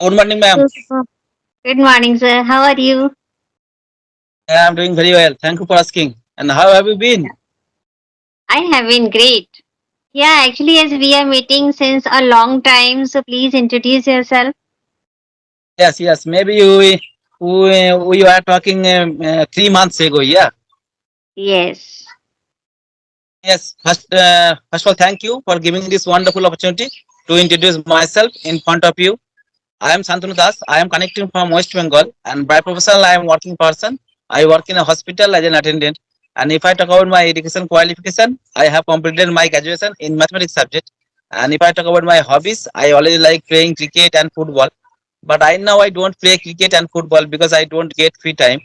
Good morning, ma'am. Good good morning, sir. How are you? Yeah, I'm doing very well. Thank you for asking. And how have you been? I have been great. Yeah, actually, as we are meeting since a long time, so please introduce yourself. Yes, yes. Maybe we were talking 3 months ago. Yeah. Yes. Yes. First of all, thank you for giving this wonderful opportunity to introduce myself in front of you. I am Santanu Das. I am connecting from West Bengal, and by professional, I am working person. I work in a hospital as an attendant. And if I talk about my education qualification, I have completed my graduation in mathematics subject. And if I talk about my hobbies, I always like playing cricket and football. But I now I don't play cricket and football because I don't get free time.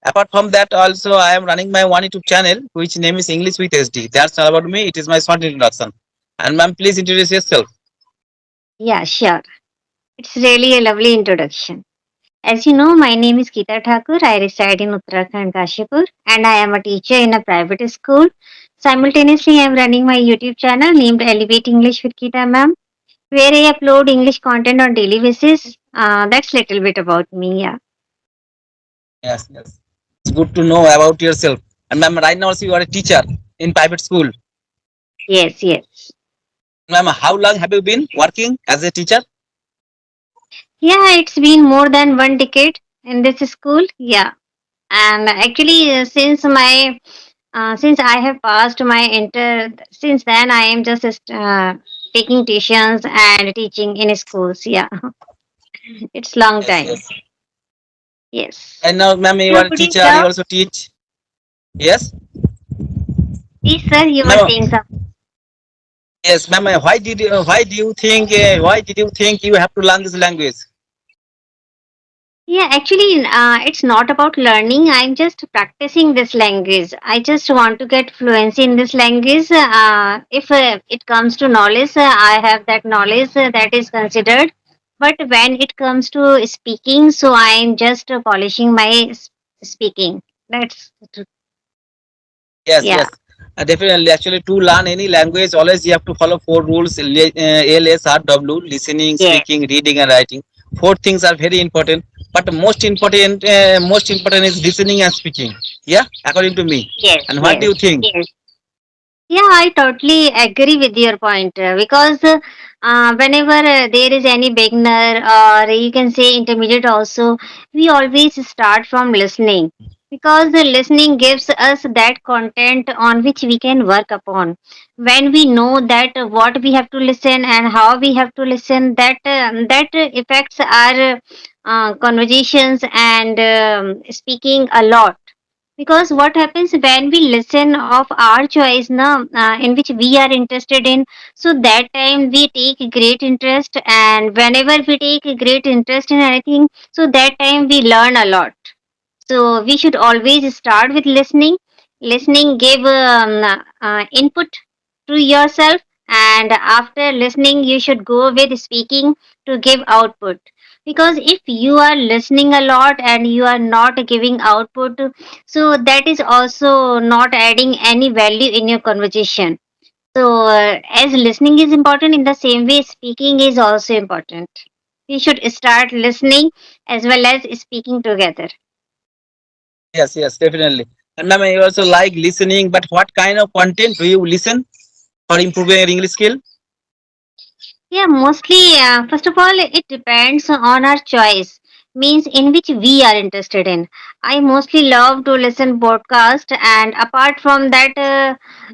Apart from that, also I am running my one YouTube channel, which name is English with SD. That's all about me. It is my short introduction. And ma'am, please introduce yourself. Yeah, sure. It's really a lovely introduction. As you know, my name is Geeta Thakur. I reside in Uttarakhand, Kashipur, and I am a teacher in a private school. Simultaneously, I am running my YouTube channel named Elevate English with Geeta Ma'am, where I upload English content on daily basis. That's little bit about me. Yeah. Yes, yes. It's good to know about yourself. And ma'am, right now also you are a teacher in private school. Yes. Yes. Ma'am, how long have you been working as a teacher? Yeah, it's been more than 1 decade in this school. Yeah, and actually, since I have passed my inter, since then I am just taking tuitions and teaching in schools. Yeah, it's long Yes, time. yes. Yes. And now, ma'am, you So are a could you teacher. You tell, also teach. Yes, please, sir, you were ma'am. saying something. Yes, ma'am. Why did you think you have to learn this language? Yeah, actually, it's not about learning. I'm just practicing this language. I just want to get fluency in this language. If it comes to knowledge, I have that knowledge that is considered. But when it comes to speaking, so I'm just polishing my speaking. That's Yes, yeah, yes. Definitely. Actually, to learn any language, always you have to follow four rules: LSRW, listening, yes, speaking, reading, and writing. Four things are very important. But most important is listening and speaking. Yeah, according to me. yes, And what do yes, you think? yes. Yeah, I totally agree with your point because whenever there is any beginner or you can say intermediate also, we always start from listening because the listening gives us that content on which we can work upon. When we know that what we have to listen and how we have to listen, that affects our conversations and speaking a lot because what happens when we listen of our choice now in which we are interested in, so that time we take great interest, and whenever we take great interest in anything, so that time we learn a lot. So we should always start with listening. Listening give input to yourself, and after listening you should go with speaking to give output. Because if you are listening a lot and you are not giving output, so that is also not adding any value in your conversation. So as listening is important, in the same way speaking is also important. We should start listening as well as speaking together. Yes, yes, definitely. And ma'am, you also like listening, but what kind of content do you listen for improving your English skill? Yeah, mostly, first of all, it depends on our choice, means in which we are interested in. I mostly love to listen podcast, and apart from that,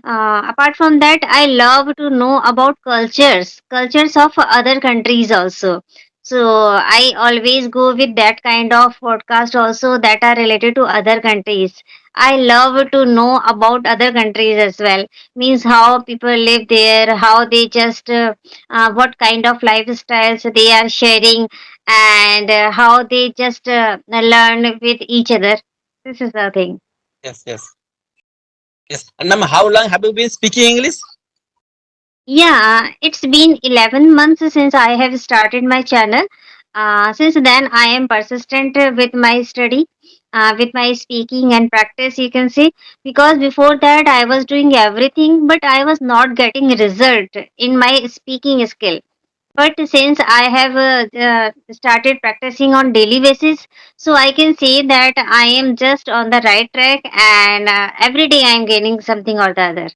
I love to know about cultures of other countries also. So I always go with that kind of podcast also that are related to other countries. I love to know about other countries as well, means how people live there, how they just what kind of lifestyles they are sharing, and how they just learn with each other. This is the thing. Yes, yes, yes. And ma'am, how long have you been speaking English? Yeah, it's been 11 months since I have started my channel. Since then, I am persistent with my study, with my speaking and practice, you can say, because before that I was doing everything, but I was not getting result in my speaking skill. But since I have started practicing on daily basis, so I can say that I am just on the right track, and every day I am gaining something or the other.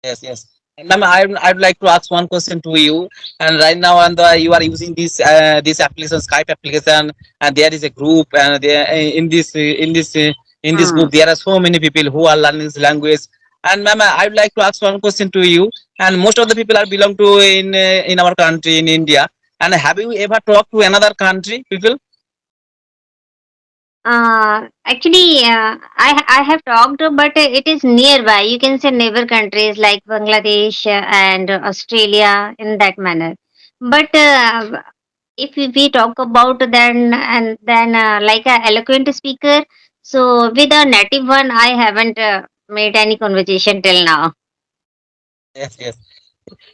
Yes, yes. And ma'am, I'd like to ask one question to you. And right now, and you are using this application, Skype application, and there is a group, and there in this Hmm. group there are so many people who are learning this language. And ma'am, I'd like to ask one question to you. And most of the people are belong to in our country in India. And have you ever talked to another country people? Actually, I have talked, but it is nearby. You can say neighbor countries like Bangladesh and Australia in that manner. But if we talk about then like a eloquent speaker, so with a native one, I haven't made any conversation till now. Yes, yes.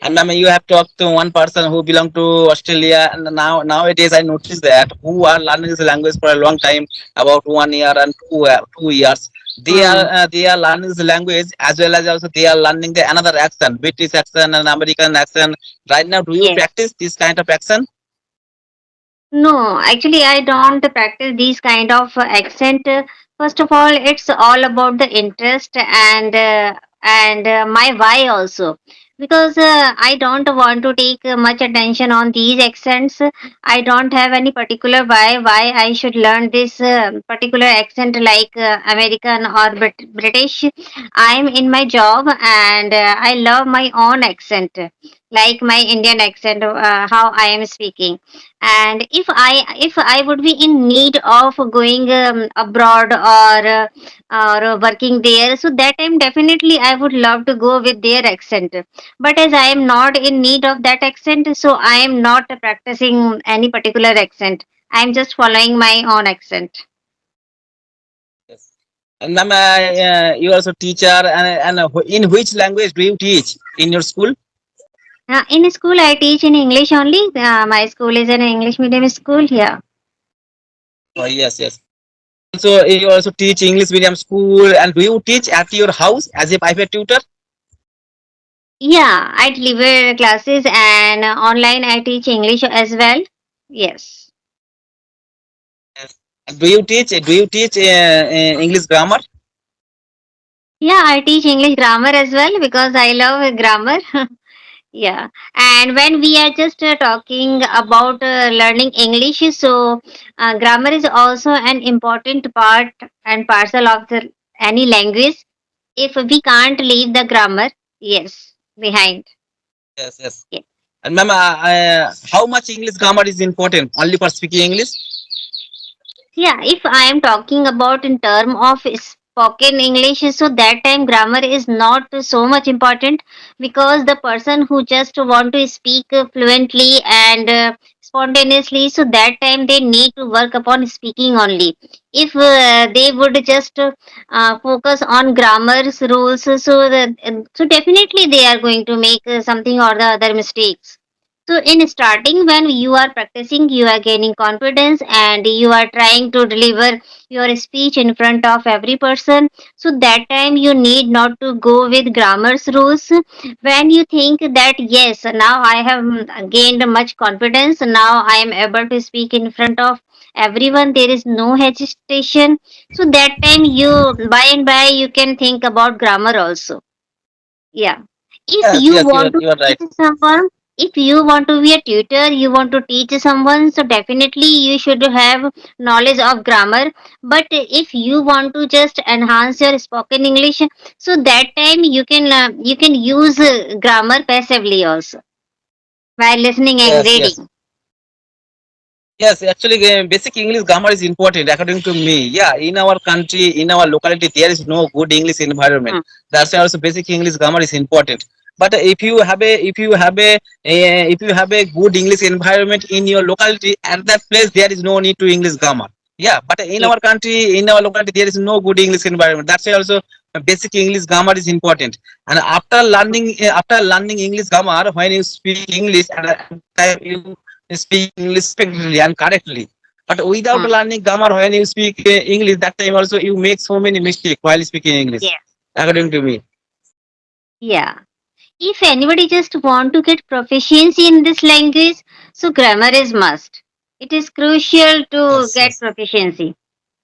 And I mean, you have talked to one person who belong to Australia, and nowadays I noticed that who are learning this language for a long time, about 1 year and 2 years. Hmm. They are learning this language as well as also they are learning the another accent, British accent and American accent. Right now, do you Yes. practice this kind of accent? No, actually, I don't practice these kind of accent. First of all, it's all about the interest and my why also, because I don't want to take much attention on these accents. I don't have any particular why I should learn this particular accent like American or British. I'm in my job and I love my own accent, like my Indian accent, how I am speaking. And if I would be in need of going abroad or working there, so that time definitely I would love to go with their accent. But as I am not in need of that accent, so I am not practicing any particular accent. I am just following my own accent. Yes. And ma'am, you are also teacher, and in which language do you teach in your school? In school I teach in English only. My school is an English medium school here. Oh, yes, yes. So you also teach English medium school, and do you teach at your house as a private tutor? Yeah, I deliver classes and online I teach English as well. Yes. Yes. And do you teach English grammar? Yeah, I teach English grammar as well because I love grammar. Yeah. And when we are just talking about learning English, so grammar is also an important part and parcel of any language. If we can't leave the grammar, yes, behind. Yes, yes. Yeah. And ma'am, how much English grammar is important only for speaking English? Yeah, if I am talking about in term of spoken English, so that time grammar is not so much important because the person who just want to speak fluently and spontaneously, so that time they need to work upon speaking only. If they would just focus on grammar's rules, so definitely they are going to make something or the other mistakes. So, in starting, when you are practicing, you are gaining confidence and you are trying to deliver your speech in front of every person. So, that time you need not to go with grammar's rules. When you think that, yes, now I have gained much confidence, now I am able to speak in front of everyone, there is no hesitation. So, that time you, by and by, you can think about grammar also. Yeah. If Yes, you yes, want to you are right. teach someone, if you want to be a tutor, you want to teach someone, so definitely you should have knowledge of grammar. But if you want to just enhance your spoken English, so that time you can use grammar passively also while listening and Yes, yes. reading. Yes, actually, basic English grammar is important according to me. Yeah, in our country, in our locality, there is no good English environment. Hmm. That's why also basic English grammar is important. But if you have a good English environment in your locality, at that place there is no need to English grammar. Yeah, but in Yes. our country, in our locality, there is no good English environment. That's why also basic English grammar is important. And after learning English grammar, when you speak English, and you speak English perfectly and correctly. But without Hmm. learning grammar, when you speak English, that time also you make so many mistakes while speaking English, Yeah. according to me. Yeah. If anybody just want to get proficiency in this language, so grammar is must. It is crucial to Yes, get yes. proficiency.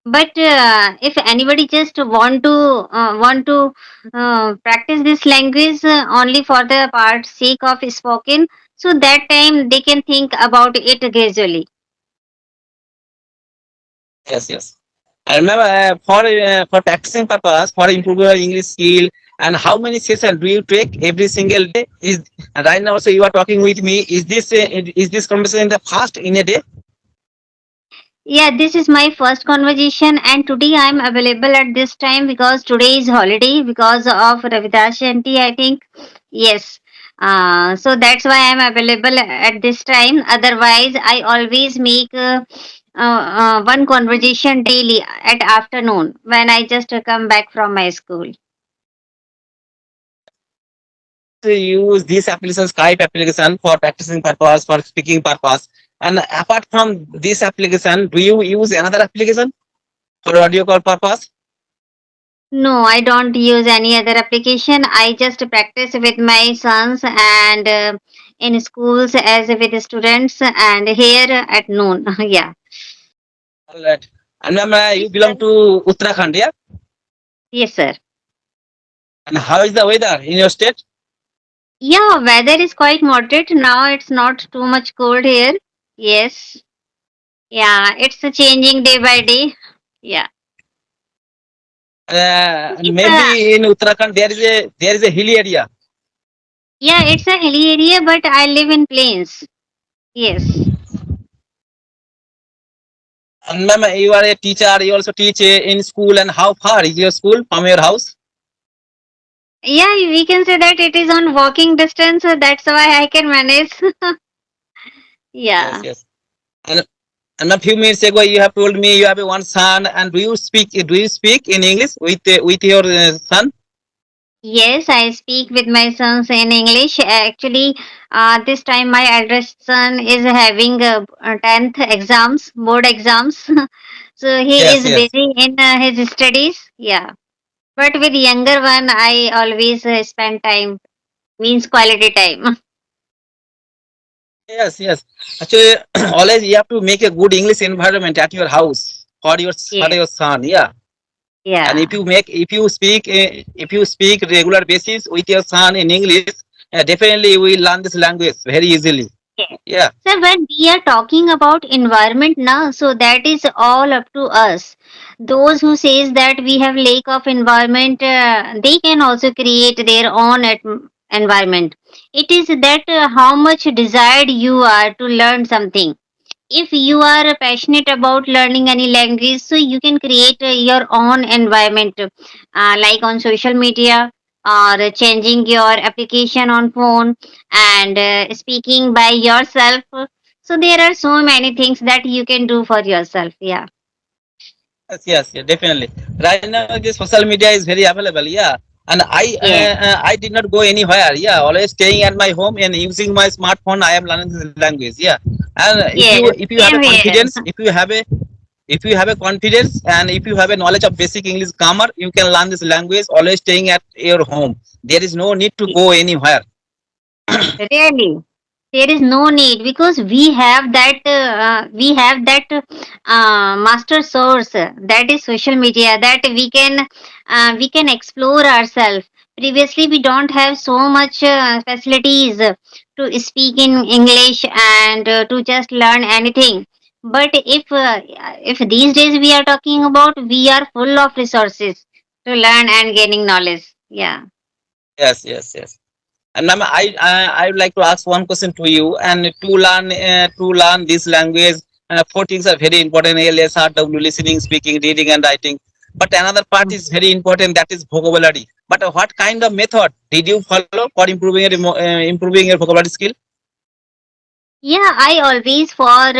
But if anybody just want to practice this language only for the part sake of spoken, so that time they can think about it gradually. Yes, yes. I remember for practicing purpose, for improving your English skill, and how many sessions do you take every single day? Is right now? So you are talking with me. Is this conversation the first in a day? Yeah, this is my first conversation, and today I am available at this time because today is holiday because of Ravidas Shanti, I think. Yes. So that's why I am available at this time. Otherwise, I always make one conversation daily at afternoon when I just come back from my school. To use this application, Skype application for practicing purpose, for speaking purpose, and apart from this application, do you use another application for audio call purpose? No, I don't use any other application. I just practice with my sons and in schools as with students and here at noon. Yeah. All right. And ma'am, you Yes, belong sir. to Uttarakhand, yeah? Yes, sir. And how is the weather in your state? Yeah, weather is quite moderate. Now it's not too much cold here. Yes. Yeah, it's changing day by day. Yeah. If, Maybe in Uttarakhand there is a hilly area. yeah, it's a hilly area, but I live in plains. Yes. And ma'am, you are a teacher. You also teach in school. And how far is your school from your house? Yeah, we can say that it is on walking distance, so that's why I can manage. Yes, Yeah. yes. And and a few minutes ago, you have told me you have a one son. And do you speak in English with your son? Yes, I speak with my sons in English. Actually, this time my eldest son is having 10th exams, board exams. So he Yes, is yes. busy in his studies. Yeah. But with younger one, I always spend time, means quality time. Yes, yes. Actually, always you have to make a good English environment at your house for Yes. your son. Yeah. And Yeah. if you speak regular basis with your son in English, definitely you will learn this language very easily. Yes. Yeah. So when we are talking about environment now, so that is all up to us. Those who says that we have lack of environment, they can also create their own environment. It is that how much desired you are to learn something. If you are passionate about learning any language, so you can create your own environment, like on social media or changing your application on phone and speaking by yourself. So there are so many things that you can do for yourself. Yeah. Yes, yes, yeah, definitely. Right now, the social media is very available. Yeah, and Yeah. I did not go anywhere. Yeah, always staying at my home and using my smartphone. I am learning this language. Yeah, and Yes. if you have a Same here. confidence, if you have a confidence, and if you have a knowledge of basic English grammar, you can learn this language always staying at your home. There is no need to go anywhere. Really, there is no need because we have that master source, that is social media, that we can explore ourselves. Previously, we don't have so much facilities to speak in English and to just learn anything. But if these days we are talking about, we are full of resources to learn and gaining knowledge. Yeah. Yes, yes, yes. And ma'am, I would like to ask one question to you. And to learn this language, four things are very important: ALS, RW, listening, speaking, reading, and writing. But another part is very important, that is vocabulary. But what kind of method did you follow for improving your vocabulary skill? Yeah, I always for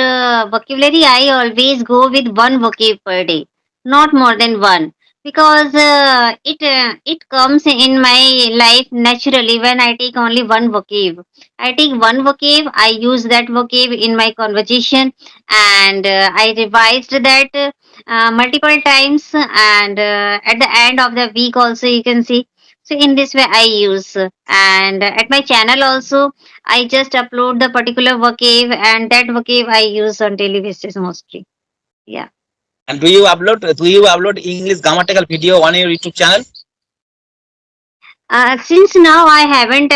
vocabulary, I always go with one vocab per day, not more than one, because it comes in my life naturally when I take only one vocab. I take one vocab, I use that vocab in my conversation, and I revised that multiple times, and at the end of the week also you can see. So in this way I use, and at my channel also I just upload the particular vocab, and that vocab I use on daily basis mostly. Yeah. And do you upload English grammatical video on your YouTube channel? Since now I haven't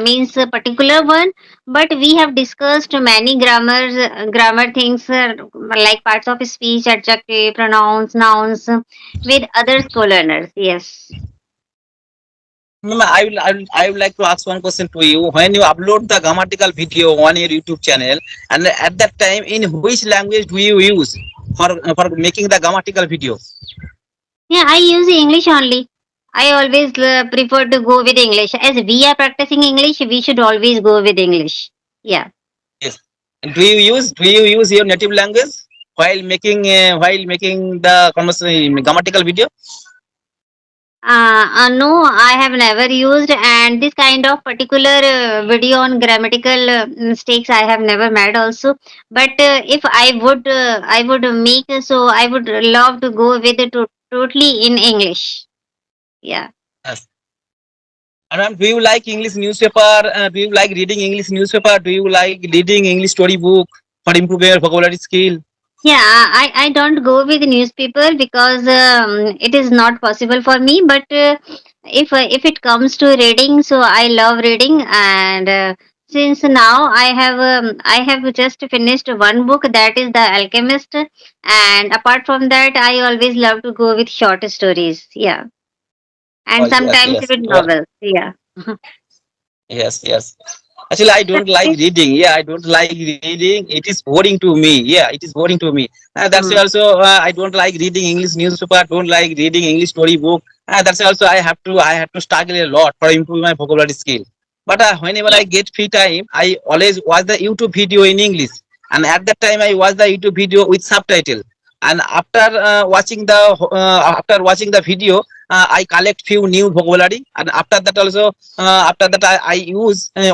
means a particular one, but we have discussed many grammar things, like parts of speech, adjective, pronouns, nouns, with other co-learners. Yes. Ma'am, I would like to ask one question to you. When you upload the grammatical video on your YouTube channel, and at that time, in which language do you use for making the grammatical video? Yeah, I use English only. I always prefer to go with English. As we are practicing English, we should always go with English. Yeah. Yes. And do you use your native language while making the grammatical video? No, I have never used, and this kind of particular video on grammatical mistakes I have never made also. But if I would make, so I would love to go with it totally in English. Yeah. Yes. And ma'am, do you like English newspaper? Do you like reading English newspaper? Do you like reading English storybook for improving your vocabulary skill? Yeah, I don't go with newspaper because it is not possible for me. But if it comes to reading, so I love reading, and since now I have just finished one book, that is The Alchemist, and apart from that, I always love to go with short stories. Yeah, Oh, and yes, sometimes yes. with novels. Yeah. Yes, yes. Actually, I don't like reading. Yeah, I don't like reading. It is boring to me. Yeah, it is boring to me. That's why Mm. also I don't like reading English newspaper. Don't like reading English storybook. That's why also I have to struggle a lot for improving my vocabulary skill. But whenever Yeah. I get free time, I always watch the YouTube video in English. And at that time, I watch the YouTube video with subtitle. And after watching the video, I collect few new vocabulary. And after that I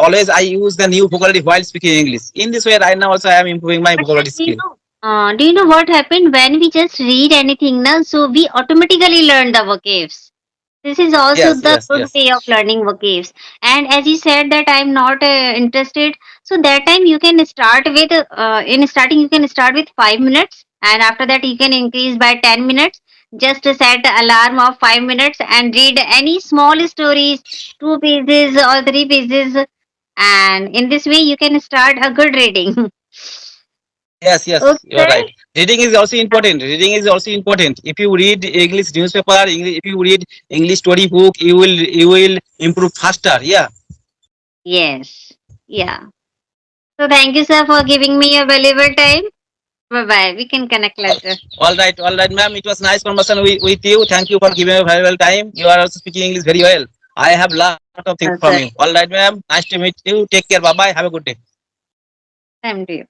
always use the new vocabulary while speaking English. In this way, right now also I am improving my But vocabulary do you skill. know? Do you know what happened when we just read anything now? So we automatically learn the vocabs. This is also Yes, the yes, good yes, way of learning vocabs. And as you said that I'm not interested, so that time you can start with in starting you can start with 5 minutes, and after that you can increase by 10 minutes. Just to set the alarm of 5 minutes and read any small stories, 2 pages or 3 pages, and in this way you can start a good reading. yes, yes. You are right. Okay. Reading is also important. Reading is also important. If you read English newspaper, English, if you read English story book, you will improve faster. Yeah. Yes. Yeah. So thank you, sir, for giving me your valuable time. Bye bye. We can connect All later. all right, ma'am. It was nice conversation with you. Thank you for giving a valuable time. You are also speaking English very well. I have lot of things from Sir. you. All right, ma'am. Nice to meet you. Take care. Bye bye. Have a good day. Same to you.